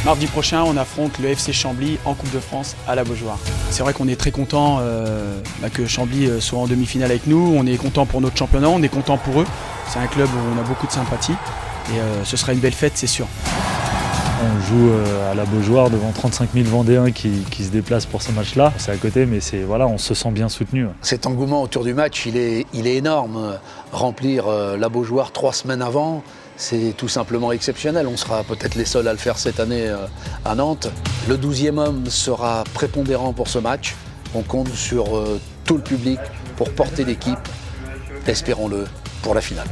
Mardi prochain, on affronte le FC Chambly en Coupe de France à la Beaujoire. C'est vrai qu'on est très content que Chambly soit en demi-finale avec nous. On est content pour notre championnat, on est content pour eux. C'est un club où on a beaucoup de sympathie et ce sera une belle fête, c'est sûr. On joue à la Beaujoire devant 35 000 Vendéens qui se déplacent pour ce match-là. C'est à côté, mais voilà, on se sent bien soutenu. Cet engouement autour du match, il est énorme. Remplir la Beaujoire 3 semaines avant, c'est tout simplement exceptionnel. On sera peut-être les seuls à le faire cette année à Nantes. Le 12e homme sera prépondérant pour ce match. On compte sur tout le public pour porter l'équipe, espérons-le, pour la finale.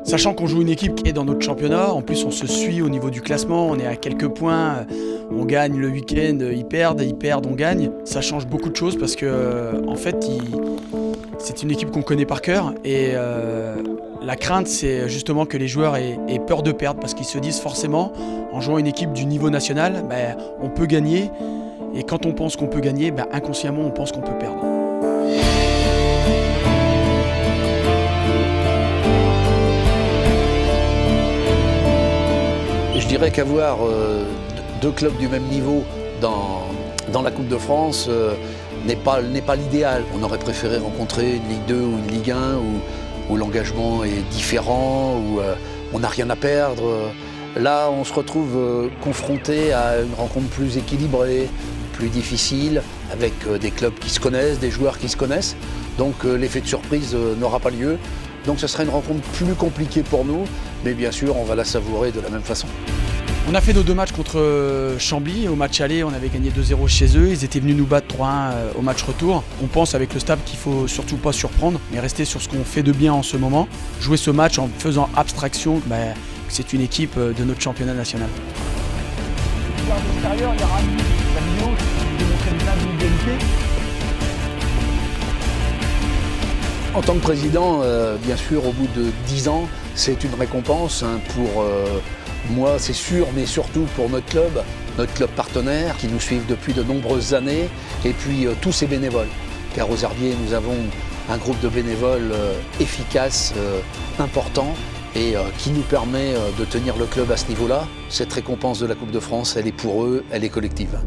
Sachant qu'on joue une équipe qui est dans notre championnat, en plus on se suit au niveau du classement, on est à quelques points, on gagne le week-end, ils perdent, on gagne. Ça change beaucoup de choses parce que en fait, c'est une équipe qu'on connaît par cœur et la crainte c'est justement que les joueurs aient peur de perdre parce qu'ils se disent forcément en jouant une équipe du niveau national, on peut gagner et quand on pense qu'on peut gagner, inconsciemment on pense qu'on peut perdre. Je dirais qu'avoir 2 clubs du même niveau dans la Coupe de France n'est pas l'idéal. On aurait préféré rencontrer une Ligue 2 ou une Ligue 1 où l'engagement est différent, où on n'a rien à perdre. Là, on se retrouve confronté à une rencontre plus équilibrée, plus difficile, avec des clubs qui se connaissent, des joueurs qui se connaissent. Donc l'effet de surprise n'aura pas lieu. Donc ce sera une rencontre plus compliquée pour nous, mais bien sûr, on va la savourer de la même façon. On a fait nos 2 matchs contre Chambly. Au match aller, on avait gagné 2-0 chez eux. Ils étaient venus nous battre 3-1 au match retour. On pense avec le staff qu'il ne faut surtout pas surprendre, mais rester sur ce qu'on fait de bien en ce moment. Jouer ce match en faisant abstraction, c'est une équipe de notre championnat national. En tant que président, bien sûr, au bout de 10 ans, c'est une récompense pour moi, c'est sûr, mais surtout pour notre club partenaire qui nous suivent depuis de nombreuses années, et puis tous ces bénévoles. Car aux Herbiers, nous avons un groupe de bénévoles efficace, important, et qui nous permet de tenir le club à ce niveau-là. Cette récompense de la Coupe de France, elle est pour eux, elle est collective.